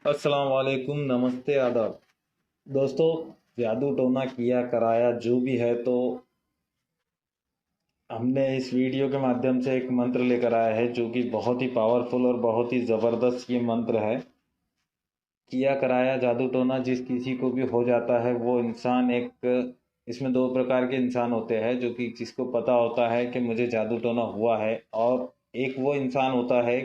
अस्सलाम वालेकुम, नमस्ते, आदाब। दोस्तों, जादू टोना किया कराया जो भी है, तो हमने इस वीडियो के माध्यम से एक मंत्र लेकर आया है जो कि बहुत ही पावरफुल और बहुत ही ज़बरदस्त ये मंत्र है। किया कराया जादू टोना जिस किसी को भी हो जाता है वो इंसान एक, इसमें दो प्रकार के इंसान होते हैं, जो कि जिसको पता होता है कि मुझे जादू टोना हुआ है, और एक वो इंसान होता है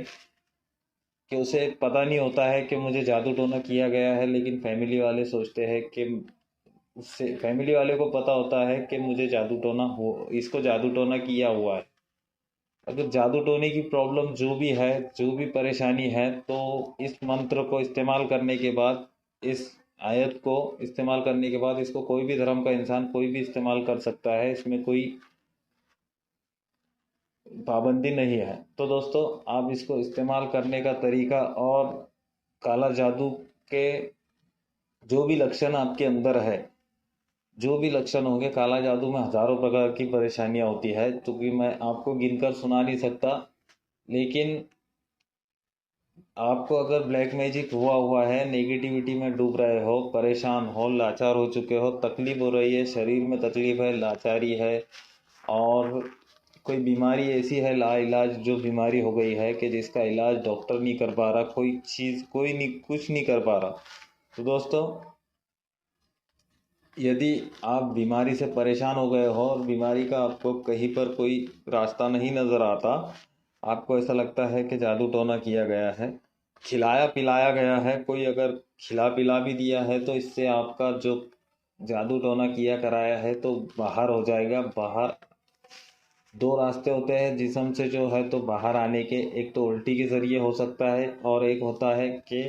कि उसे पता नहीं होता है कि मुझे जादू टोना किया गया है, लेकिन फैमिली वाले सोचते हैं कि उससे फैमिली वाले को पता होता है कि मुझे जादू टोना हो, इसको जादू टोना किया हुआ है। अगर जादू टोने की प्रॉब्लम जो भी है, जो भी परेशानी है, तो इस मंत्र को इस्तेमाल करने के बाद, इस आयत को इस्तेमाल करने के बाद, इसको कोई भी धर्म का इंसान कोई भी इस्तेमाल कर सकता है, इसमें कोई पाबंदी नहीं है। तो दोस्तों, आप इसको इस्तेमाल करने का तरीका और काला जादू के जो भी लक्षण आपके अंदर है, जो भी लक्षण होंगे, काला जादू में हजारों प्रकार की परेशानियां होती है, क्योंकि मैं आपको गिनकर सुना नहीं सकता। लेकिन आपको अगर ब्लैक मैजिक हुआ है, नेगेटिविटी में डूब रहे हो, परेशान हो, लाचार हो चुके हो, तकलीफ हो रही है, शरीर में तकलीफ है, लाचारी है, और कोई बीमारी ऐसी है लाइलाज जो बीमारी हो गई है कि जिसका इलाज डॉक्टर नहीं कर पा रहा, कोई चीज़ कोई नहीं, कुछ नहीं कर पा रहा, तो दोस्तों, यदि आप बीमारी से परेशान हो गए हो और बीमारी का आपको कहीं पर कोई रास्ता नहीं नज़र आता, आपको ऐसा लगता है कि जादू टोना किया गया है, खिलाया पिलाया गया है, कोई अगर खिला पिला भी दिया है, तो इससे आपका जो जादू टोना किया कराया है तो बाहर हो जाएगा। बाहर दो रास्ते होते हैं जिस्म से जो है तो बाहर आने के, एक तो उल्टी के ज़रिए हो सकता है और एक होता है कि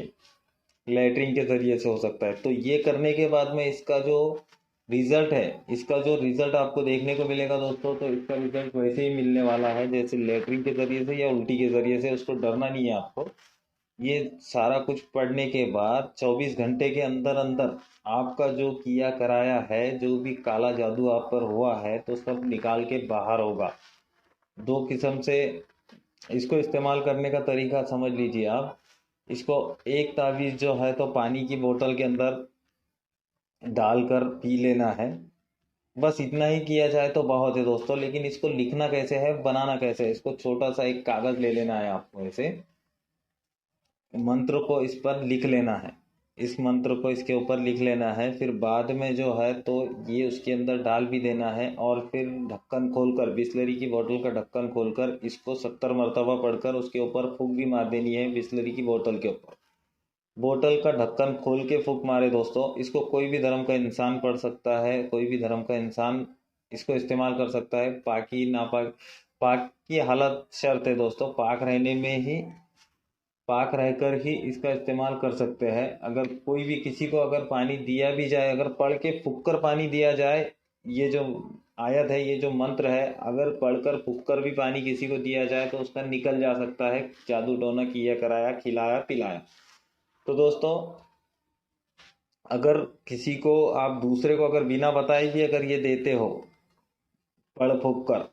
लेटरिन के ज़रिए से हो सकता है। तो ये करने के बाद में इसका जो रिज़ल्ट है, इसका जो रिज़ल्ट आपको देखने को मिलेगा दोस्तों, तो इसका रिज़ल्ट वैसे ही मिलने वाला है जैसे लेटरिन के ज़रिए से या उल्टी के ज़रिए से। उसको डरना नहीं है आपको। ये सारा कुछ पढ़ने के बाद 24 घंटे के अंदर अंदर आपका जो किया कराया है, जो भी काला जादू आप पर हुआ है, तो सब निकाल के बाहर होगा। दो किस्म से इसको इस्तेमाल करने का तरीका समझ लीजिए आप। इसको एक तावीज़ जो है तो पानी की बोतल के अंदर डालकर पी लेना है। बस इतना ही किया जाए तो बहुत है दोस्तों। लेकिन इसको लिखना कैसे है, बनाना कैसे है, इसको छोटा सा एक कागज़ ले लेना है आपको, ऐसे मंत्र को इस पर लिख लेना है, इस मंत्र को इसके ऊपर लिख लेना है। फिर बाद में जो है तो ये उसके अंदर डाल भी देना है, और फिर ढक्कन खोलकर, बिस्लरी की बोतल का ढक्कन खोलकर इसको 70 मरतबा पढ़कर उसके ऊपर फूंक भी मार देनी है, बिस्लरी की बोतल के ऊपर। बोतल का ढक्कन खोल के फूंक मारे दोस्तों। इसको कोई भी धर्म का इंसान पढ़ सकता है, कोई भी धर्म का इंसान इसको इस्तेमाल कर सकता है। पाकी नापाक, पाक की हालत शर्त है दोस्तों, पाक रहने में ही, पाक रहकर ही इसका इस्तेमाल कर सकते हैं। अगर कोई भी किसी को अगर पानी दिया भी जाए, अगर पढ़ के फूक कर पानी दिया जाए, ये जो आयत है, ये जो मंत्र है, अगर पढ़कर फूक कर भी पानी किसी को दिया जाए तो उसका निकल जा सकता है जादू टोना किया कराया, खिलाया पिलाया। तो दोस्तों, अगर किसी को, आप दूसरे को अगर बिना बताए भी अगर ये देते हो पढ़ फूक कर,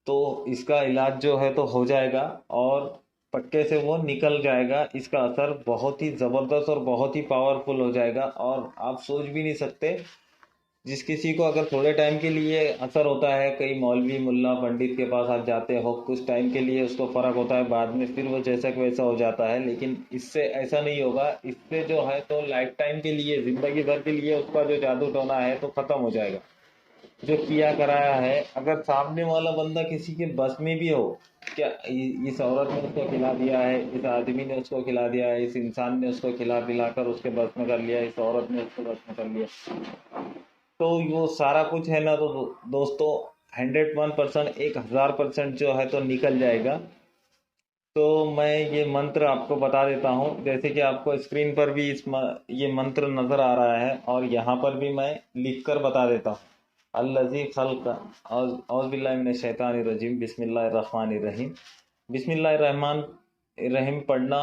तो इसका इलाज जो है तो हो जाएगा, और पक्के से वो निकल जाएगा। इसका असर बहुत ही ज़बरदस्त और बहुत ही पावरफुल हो जाएगा, और आप सोच भी नहीं सकते। जिस किसी को अगर थोड़े टाइम के लिए असर होता है, कई मौलवी मुल्ला पंडित के पास आप जाते हो, कुछ टाइम के लिए उसको फ़र्क होता है, बाद में फिर वो जैसा कि वैसा हो जाता है। लेकिन इससे ऐसा नहीं होगा। इससे जो है तो लाइफ टाइम के लिए, ज़िंदगी भर के लिए उसका जो जादू टोना है तो ख़त्म हो जाएगा, जो किया कराया है। अगर सामने वाला बंदा किसी के बस में भी हो, क्या इस औरत ने उसको खिला दिया है, इस आदमी ने उसको खिला दिया है, इस इंसान ने उसको खिला पिलाकर उसके बस में कर लिया, इस औरत ने उसको बस में कर लिया, तो वो सारा कुछ है ना, तो दोस्तों 101%, 1000% जो है तो निकल जाएगा। तो मैं ये मंत्र आपको बता देता हूँ, जैसे कि आपको स्क्रीन पर भी ये मंत्र नज़र आ रहा है, और यहाँ पर भी मैं लिख कर बता देता हूँ। अल्लज़ी खल्क़ औज़ बिल्लाहि मिनश शैतानिर रजीम, बिस्मिल्लाहिर रहमानिर रहीम। बिस्मिल्लाहिर रहमान रहीम पढ़ना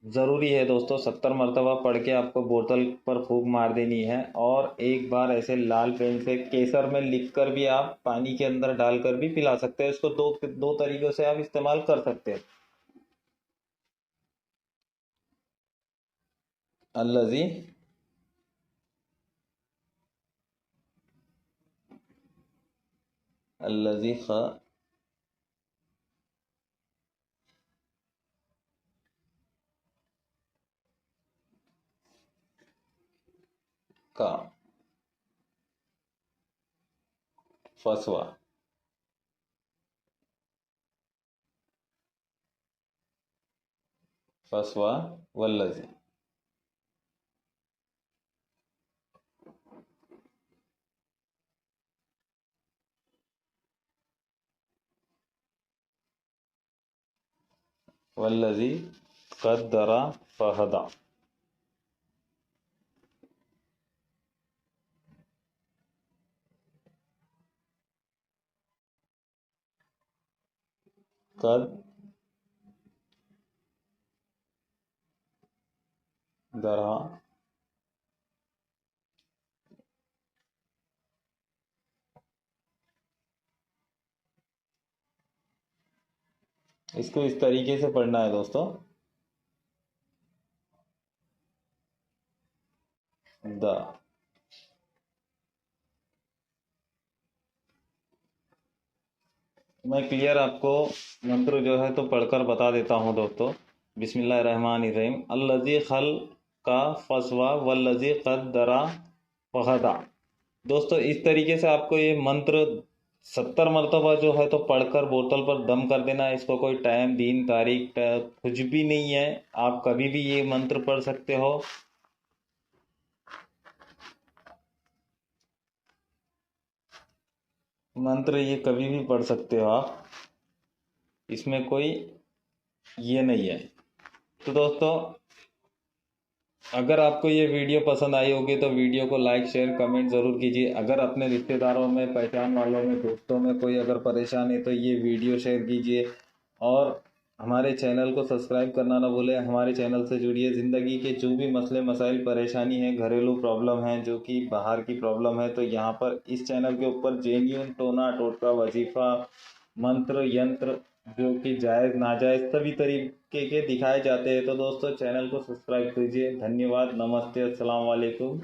ज़रूरी है दोस्तों। 70 मरतबा पढ़ के आपको बोतल पर फूंक मार देनी है, और एक बार ऐसे लाल पेन से केसर में लिख कर भी आप पानी के अंदर डालकर भी पिला सकते हैं। इसको दो दो तरीक़ों से आप इस्तेमाल कर सकते हैं। अल्लज़ी अल्लज़ी ख का फसवा फसवा वल्लज़ी। वल्लज़ी क़द्दरा फ़हदा। क़द्दरा इसको इस तरीके से पढ़ना है दोस्तों, द। मैं क्लियर आपको मंत्र जो है तो पढ़कर बता देता हूँ दोस्तों। बिस्मिल्लाहिर्रहमानिर्रहीम। अल्लज़ी खल का फसवा वल्लज़ी क़द्दरा फ़हदा। दोस्तों इस तरीके से आपको ये मंत्र 70 मरतबा जो है तो पढ़कर बोतल पर दम कर देना है। इसको कोई टाइम, दिन, तारीख कुछ भी नहीं है, आप कभी भी ये मंत्र पढ़ सकते हो। मंत्र ये कभी भी पढ़ सकते हो आप, इसमें कोई ये नहीं है। तो दोस्तों अगर आपको ये वीडियो पसंद आई होगी तो वीडियो को लाइक, शेयर, कमेंट ज़रूर कीजिए। अगर अपने रिश्तेदारों में, पहचान वालों में, दोस्तों में कोई अगर परेशान है तो ये वीडियो शेयर कीजिए और हमारे चैनल को सब्सक्राइब करना ना भूलें। हमारे चैनल से जुड़िए। ज़िंदगी के जो भी मसले मसाइल, परेशानी है, घरेलू प्रॉब्लम है, जो कि बाहर की प्रॉब्लम है, तो यहाँ पर इस चैनल के ऊपर जेन्युइन टोना टोटका वजीफ़ा मंत्र यंत्र जो कि जायज़ नाजायज़ सभी तरीके के दिखाए जाते हैं। तो दोस्तों चैनल को सब्सक्राइब कीजिए। धन्यवाद। नमस्ते। अस्सलाम वालेकुम।